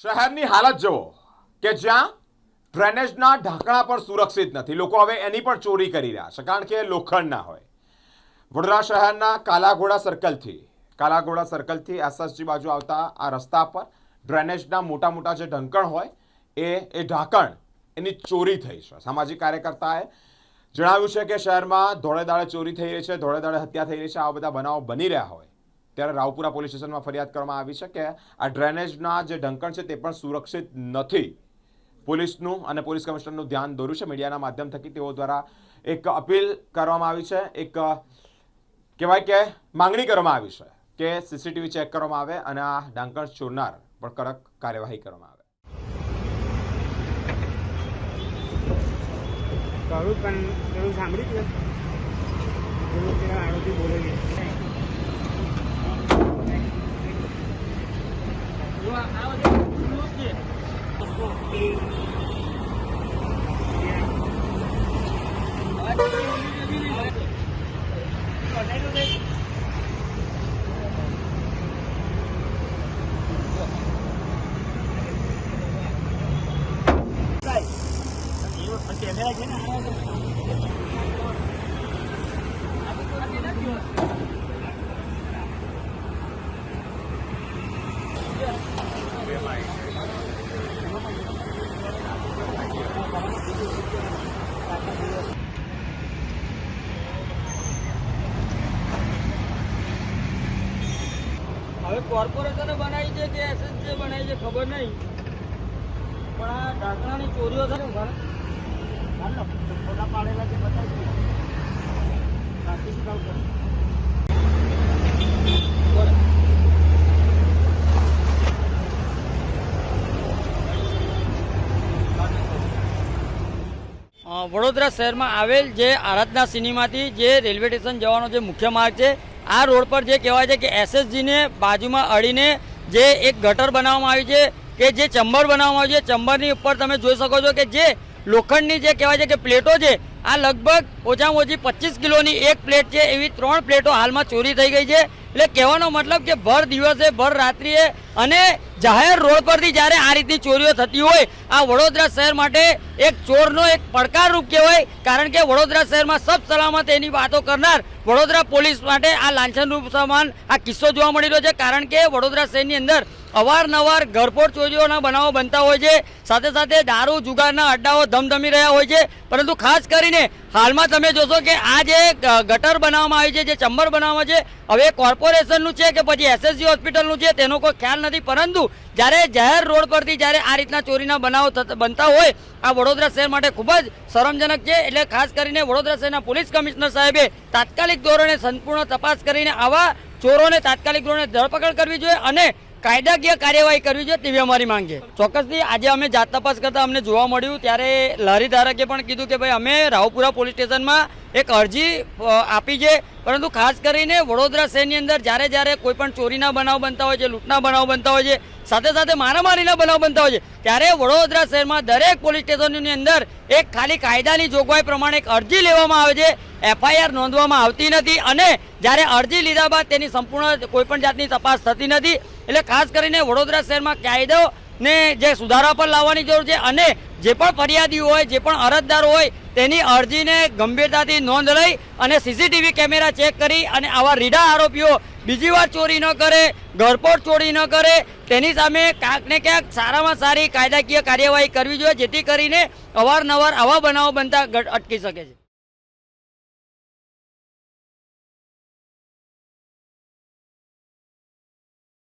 શહેરની હાલત જુઓ કે જ્યાં ડ્રેનેજના ઢાંકણા પણ સુરક્ષિત નથી। લોકો હવે એની પણ ચોરી કરી રહ્યા છે કારણ કે લોખંડના હોય। વડોદરા શહેરના કાલાઘોડા સર્કલથી એસએસજી બાજુ આવતા આ રસ્તા પર ડ્રેનેજના મોટા મોટા જે ઢાંકણ હોય એ ઢાંકણ એની ચોરી થઈ છે। સામાજિક કાર્યકર્તાએ જણાવ્યું છે કે શહેરમાં ધોળે દાડે ચોરી થઈ રહી છે, ધોળે દાડે હત્યા થઈ રહી છે। આવા બધા બનાવો બની રહ્યા હોય ત્યારે રાવપુરા પોલીસ સ્ટેશનમાં ફરિયાદ કરવામાં આવી છે કે આ ડ્રેનેજના જે ઢાંકણ છે તે પણ સુરક્ષિત નથી। પોલીસનું અને પોલીસ કમિશનરનું ધ્યાન દોર્યું છે। મીડિયાના માધ્યમ થકી તેઓ દ્વારા એક અપીલ કરવામાં આવી છે, એક કહેવાય કે માંગણી કરવામાં આવી છે કે સીસીટીવી ચેક કરવામાં આવે અને આ ઢાંકણ ચોરનાર પર કડક કાર્યવાહી કરવામાં આવે। સાંભળ્યું કેમેરા છે ને હવે કોર્પોરેશને બનાવી છે કે એસએસજી બનાવી છે ખબર નહીં, પણ આ ઢાંકણાની ચોરીઓ થાય ફોટા પાડેલા છે બતાવી વડોદરા શહેરમાં આવેલ જે આરાધના સિનેમાથી જે રેલવે સ્ટેશન જવાનો જે મુખ્ય માર્ગ છે, આ રોડ પર જે કહેવાય છે કે એસએસજીને બાજુમાં અડીને જે એક ગટર બનાવવામાં આવી છે કે જે ચંબર બનાવવામાં આવી છે, ચંબરની ઉપર તમે જોઈ શકો છો કે જે લોખંડની જે કહેવાય છે કે પ્લેટો છે, આ લગભગ ઓછામાં ઓછી 25 કિલોની એક પ્લેટ છે, એવી 3 પ્લેટો હાલમાં ચોરી થઈ ગઈ છે। એટલે કહેવાનો મતલબ કે ભર દિવસે ભર રાત્રિએ અને જાહેર રોડ પરથી જ્યારે આ રીતની ચોરીઓ થતી હોય, આ વડોદરા શહેર માટે એક ચોરનો એક પડકારરૂપ કહેવાય। કારણ કે વડોદરા શહેરમાં સબ સલામત એની વાતો કરનાર વડોદરા પોલીસ માટે આ લાંછનરૂપ સમાન આ કિસ્સો જોવા મળી રહ્યો છે। કારણ કે વડોદરા શહેરની અંદર અવારનવાર ઘરફોડ ચોરીઓના બનાવો બનતા હોય છે, સાથે સાથે દારૂ જુગારના અડ્ડાઓ ધમધમી રહ્યા હોય છે। પરંતુ ખાસ કરીને હાલમાં તમે જોશો કે આ જે ગટર બનાવવામાં આવી છે, જે ચંબર બનાવવામાં છે, હવે કોર્પોરેશનનું છે કે પછી એસએસજી હોસ્પિટલનું છે તેનો કોઈ ખ્યાલ નથી। પરંતુ જ્યારે જાહેર રોડ પરથી જ્યારે આ રીતના ચોરીના બનાવો બનતા હોય, આ વડોદરા શહેર માટે ખૂબ જ શરમજનક છે। એટલે ખાસ કરીને વડોદરા શહેરના પોલીસ કમિશનર સાહેબે તાત્કાલિક ધોરણે સંપૂર્ણ તપાસ કરીને આવા ચોરોને તાત્કાલિક ધોરણે ધરપકડ કરવી જોઈએ અને કાયદાકીય કાર્યવાહી કરવી જોઈએ તેવી અમારી માંગ છે। ચોક્કસથી આજે અમે જાત તપાસ કરતા અમને જોવા મળ્યું ત્યારે લારી ધારકે પણ કીધું કે ભાઈ અમે રાવપુરા પોલીસ સ્ટેશનમાં એક અરજી આપી છે, પરંતુ ખાસ કરીને વડોદરા શહેરની અંદર જ્યારે કોઈ પણ ચોરીના બનાવ બનતા હોય છે, લૂંટના બનાવ બનતા હોય છે, સાથે સાથે મારામારીના બનાવ બનતા હોય છે, ત્યારે વડોદરા શહેરમાં દરેક પોલીસ સ્ટેશનની અંદર એક ખાલી કાયદાની જોગવાઈ પ્રમાણે એક અરજી લેવામાં આવે છે, એફઆઈઆર નોંધવામાં આવતી નથી અને જ્યારે અરજી લીધા બાદ તેની સંપૂર્ણ કોઈપણ જાતની તપાસ થતી નથી। એટલે ખાસ કરીને વડોદરા શહેરમાં કાયદોને જે સુધારા પર લાવવાની જરૂર છે અને જે પણ ફરિયાદી હોય, જે પણ અરજદાર હોય, તેની અરજીને ગંભીરતાથી નોંધ લઈ અને સીસીટીવી કેમેરા ચેક કરી અને આવા રીઢા આરોપીઓ બીજી વાર ચોરી ન કરે, ઘરફોડ ચોરી ન કરે, તેની સામે ક્યાંક ને ક્યાંક સારામાં સારી કાયદાકીય કાર્યવાહી કરવી જોઈએ, જેથી કરીને અવારનવાર આવા બનાવો બનતા અટકી શકે છે।